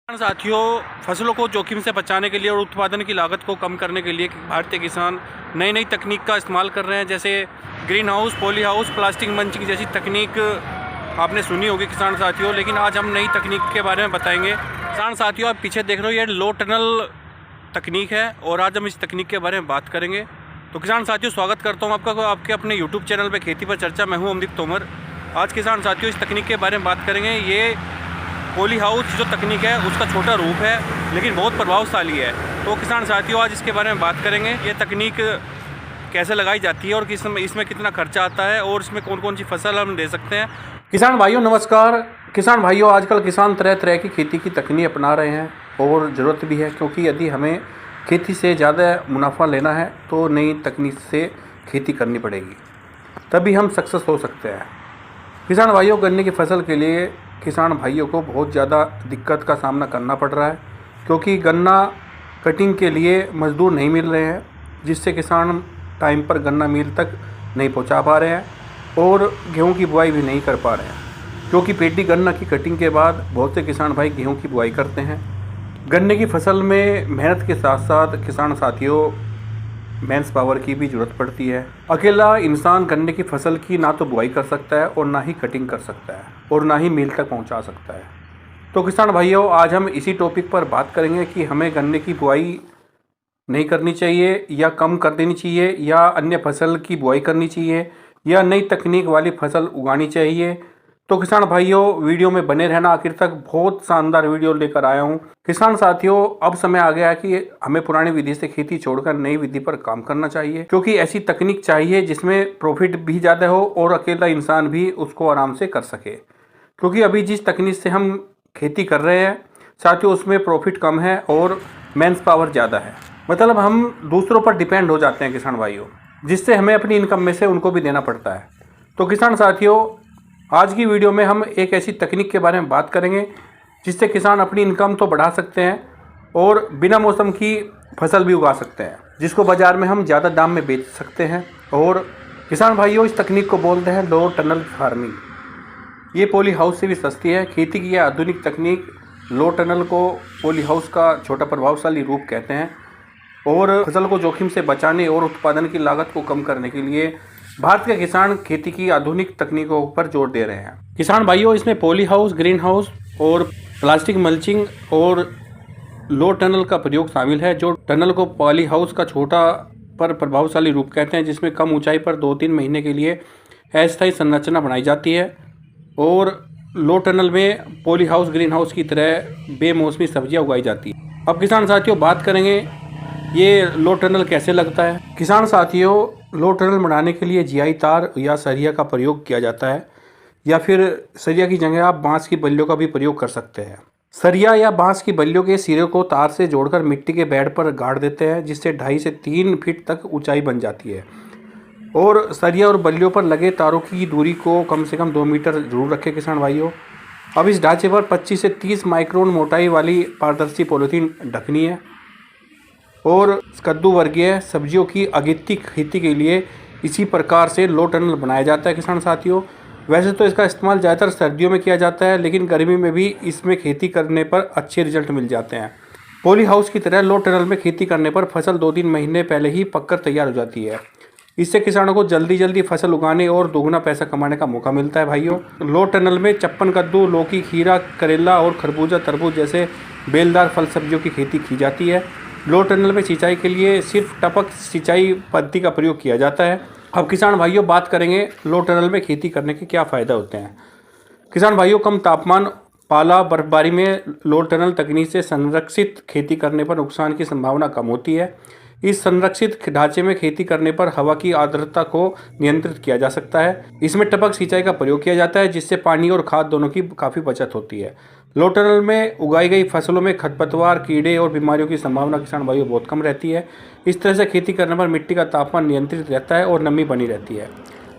किसान साथियों, फसलों को जोखिम से बचाने के लिए और उत्पादन की लागत को कम करने के लिए भारतीय किसान नई नई तकनीक का इस्तेमाल कर रहे हैं। जैसे green house, poly house, plastic mulching जैसी तकनीक आपने सुनी होगी किसान साथियों, लेकिन आज हम नई तकनीक के बारे में बताएंगे। किसान साथियों, आप पीछे देख रहे हो, ये लो टनल तकनीक है और आज हम इस तकनीक के बारे में बात करेंगे। तो किसान साथियों, स्वागत करता हूँ आपका आपके अपने यूट्यूब चैनल पर खेती पर चर्चा। मैं हूँ अमदीप तोमर। आज किसान साथियों इस तकनीक के बारे में बात करेंगे। ये पॉली हाउस जो तकनीक है उसका छोटा रूप है, लेकिन बहुत प्रभावशाली है। तो किसान साथियों, आज इसके बारे में बात करेंगे। ये तकनीक कैसे लगाई जाती है और इसमें कितना खर्चा आता है और इसमें कौन कौन सी फसल हम दे सकते हैं। किसान भाइयों नमस्कार। किसान भाइयों, आजकल किसान तरह तरह की खेती की तकनीक अपना रहे हैं और ज़रूरत भी है, क्योंकि यदि हमें खेती से ज़्यादा मुनाफा लेना है तो नई तकनीक से खेती करनी पड़ेगी, तभी हम सक्सेस हो सकते हैं। किसान भाइयों, गन्ने की फसल के लिए किसान भाइयों को बहुत ज़्यादा दिक्कत का सामना करना पड़ रहा है, क्योंकि गन्ना कटिंग के लिए मज़दूर नहीं मिल रहे हैं, जिससे किसान टाइम पर गन्ना मिल तक नहीं पहुंचा पा रहे हैं और गेहूं की बुआई भी नहीं कर पा रहे हैं, क्योंकि पेटी गन्ना की कटिंग के बाद बहुत से किसान भाई गेहूं की बुआई करते हैं। गन्ने की फसल में मेहनत के साथ साथ किसान साथियों मैंस पावर की भी ज़रूरत पड़ती है। अकेला इंसान गन्ने की फसल की ना तो बुआई कर सकता है और ना ही कटिंग कर सकता है और ना ही मिल तक पहुंचा सकता है। तो किसान भाइयों, आज हम इसी टॉपिक पर बात करेंगे कि हमें गन्ने की बुआई नहीं करनी चाहिए या कम कर देनी चाहिए, या अन्य फसल की बुआई करनी चाहिए, या नई तकनीक वाली फसल उगानी चाहिए। तो किसान भाइयों, वीडियो में बने रहना आखिर तक। बहुत शानदार वीडियो लेकर आया हूँ। किसान साथियों, अब समय आ गया है कि हमें पुरानी विधि से खेती छोड़कर नई विधि पर काम करना चाहिए, क्योंकि ऐसी तकनीक चाहिए जिसमें प्रॉफिट भी ज़्यादा हो और अकेला इंसान भी उसको आराम से कर सके। क्योंकि अभी जिस तकनीक से हम खेती कर रहे हैं साथियों, उसमें प्रॉफिट कम है और मैंस पावर ज़्यादा है। मतलब हम दूसरों पर डिपेंड हो जाते हैं किसान भाइयों, जिससे हमें अपनी इनकम में से उनको भी देना पड़ता है। तो किसान साथियों, आज की वीडियो में हम एक ऐसी तकनीक के बारे में बात करेंगे जिससे किसान अपनी इनकम तो बढ़ा सकते हैं और बिना मौसम की फसल भी उगा सकते हैं, जिसको बाज़ार में हम ज़्यादा दाम में बेच सकते हैं। और किसान भाइयों, इस तकनीक को बोलते हैं लो टनल फार्मिंग। ये पॉली हाउस से भी सस्ती है। खेती की यह आधुनिक तकनीक लो टनल को पॉली हाउस का छोटा प्रभावशाली रूप कहते हैं और फसल को जोखिम से बचाने और उत्पादन की लागत को कम करने के लिए भारत के किसान खेती की आधुनिक तकनीकों पर जोर दे रहे हैं। किसान भाइयों, इसमें पॉली हाउस, ग्रीन हाउस और प्लास्टिक मल्चिंग और लो टनल का प्रयोग शामिल है। जो टनल को पॉली हाउस का छोटा पर प्रभावशाली रूप कहते हैं, जिसमें कम ऊंचाई पर 2-3 महीने के लिए अस्थायी संरचना बनाई जाती है। और लो टनल में पॉली हाउस, ग्रीन हाउस की तरह बेमौसमी सब्जियां उगाई जाती है। अब किसान साथियों, बात करेंगे ये लो टनल कैसे लगता है। किसान साथियों, लो टनल बनाने के लिए जीआई तार या सरिया का प्रयोग किया जाता है, या फिर सरिया की जगह आप बांस की बल्लियों का भी प्रयोग कर सकते हैं। सरिया या बांस की बल्लियों के सिरे को तार से जोड़कर मिट्टी के बेड पर गाड़ देते हैं, जिससे 2.5 से 3 फीट तक ऊंचाई बन जाती है। और सरिया और बल्लियों पर लगे तारों की दूरी को कम से कम 2 मीटर जरूर रखें किसान भाइयों। अब इस ढांचे पर 25 से 30 माइक्रोन मोटाई वाली पारदर्शी पॉलीथीन ढकनी है। और कद्दू वर्गीय सब्जियों की अगेती खेती के लिए इसी प्रकार से लो टनल बनाया जाता है किसान साथियों। वैसे तो इसका इस्तेमाल ज़्यादातर सर्दियों में किया जाता है, लेकिन गर्मी में भी इसमें खेती करने पर अच्छे रिजल्ट मिल जाते हैं। पॉली हाउस की तरह लो टनल में खेती करने पर फसल 2-3 महीने पहले ही पककर तैयार हो जाती है। इससे किसानों को जल्दी जल्दी फसल उगाने और दोगुना पैसा कमाने का मौका मिलता है। भाइयों, लो टनल में चप्पन कद्दू, लौकी, खीरा, करेला और खरबूजा, तरबूज जैसे बेलदार फल सब्जियों की खेती की जाती है। लो टनल में सिंचाई के लिए सिर्फ टपक सिंचाई पद्धति का प्रयोग किया जाता है। अब किसान भाइयों, बात करेंगे लो टनल में खेती करने के क्या फ़ायदा होते हैं। किसान भाइयों, कम तापमान, पाला, बर्फबारी में लो टनल तकनीक से संरक्षित खेती करने पर नुकसान की संभावना कम होती है। इस संरक्षित ढांचे में खेती करने पर हवा की आर्द्रता को नियंत्रित किया जा सकता है। इसमें टपक सिंचाई का प्रयोग किया जाता है, जिससे पानी और खाद दोनों की काफ़ी बचत होती है। लो टनल में उगाई गई फसलों में खरपतवार, कीड़े और बीमारियों की संभावना किसान भाइयों बहुत कम रहती है। इस तरह से खेती करने पर मिट्टी का तापमान नियंत्रित रहता है और नमी बनी रहती है।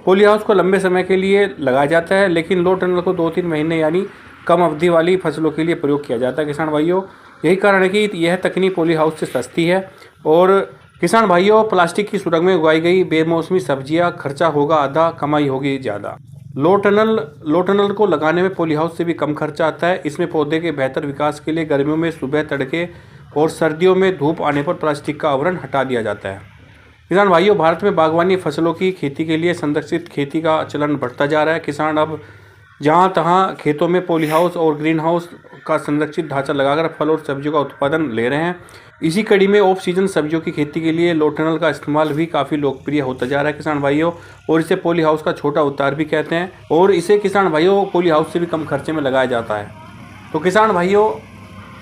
पॉली हाउस को लंबे समय के लिए लगाया जाता है, लेकिन लो टनल को 2-3 महीने यानी कम अवधि वाली फसलों के लिए प्रयोग किया जाता है किसान भाइयों। यही कारण है कि यह तकनीक पॉली हाउस से सस्ती है। और किसान भाइयों, प्लास्टिक की सुरंग में उगाई गई बेमौसमी सब्जियां, खर्चा होगा आधा, कमाई होगी ज़्यादा। लो टनल को लगाने में पॉली हाउस से भी कम खर्चा आता है। इसमें पौधे के बेहतर विकास के लिए गर्मियों में सुबह तड़के और सर्दियों में धूप आने पर प्लास्टिक का आवरण हटा दिया जाता है। किसान भाइयों, भारत में बागवानी फसलों की खेती के लिए संरक्षित खेती का चलन बढ़ता जा रहा है। किसान अब जहाँ तहाँ खेतों में पॉली हाउस और ग्रीन हाउस का संरक्षित ढांचा लगाकर फल और सब्जियों का उत्पादन ले रहे हैं। इसी कड़ी में ऑफ सीजन सब्जियों की खेती के लिए लो टनल का इस्तेमाल भी काफ़ी लोकप्रिय होता जा रहा है किसान भाइयों, और इसे पॉली हाउस का छोटा अवतार भी कहते हैं, और इसे किसान भाइयों पॉली हाउस से भी कम खर्चे में लगाया जाता है। तो किसान भाइयों,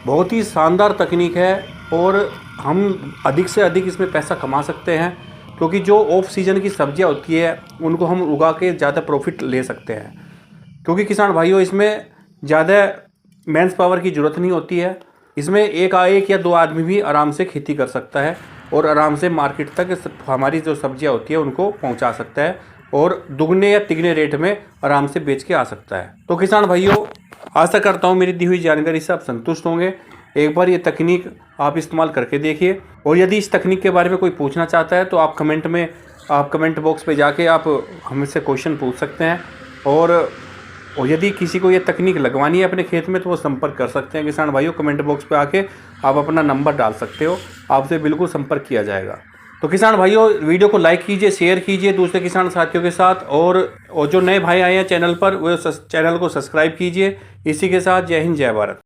बहुत ही शानदार तकनीक है और हम अधिक से अधिक इसमें पैसा कमा सकते हैं, क्योंकि जो ऑफ सीजन की सब्जियां होती है उनको हम उगा के ज़्यादा प्रॉफिट ले सकते हैं। क्योंकि किसान भाइयों, इसमें ज़्यादा मैंस पावर की ज़रूरत नहीं होती है। इसमें एक या दो आदमी भी आराम से खेती कर सकता है और आराम से मार्केट तक हमारी जो सब्जियां होती है उनको पहुंचा सकता है और दुगने या तिगने रेट में आराम से बेच के आ सकता है। तो किसान भाइयों, आशा करता हूं मेरी दी हुई जानकारी से आप संतुष्ट होंगे। एक बार ये तकनीक आप इस्तेमाल करके देखिए, और यदि इस तकनीक के बारे में कोई पूछना चाहता है तो आप कमेंट बॉक्स पे जाके आप हमसे क्वेश्चन पूछ सकते हैं। और यदि किसी को ये तकनीक लगवानी है अपने खेत में तो वो संपर्क कर सकते हैं किसान भाइयों। कमेंट बॉक्स पे आके आप अपना नंबर डाल सकते हो, आपसे बिल्कुल संपर्क किया जाएगा। तो किसान भाइयों, वीडियो को लाइक कीजिए, शेयर कीजिए दूसरे किसान साथियों के साथ, और जो नए भाई आए हैं चैनल पर वो चैनल को सब्सक्राइब कीजिए। इसी के साथ जय हिंद, जय भारत।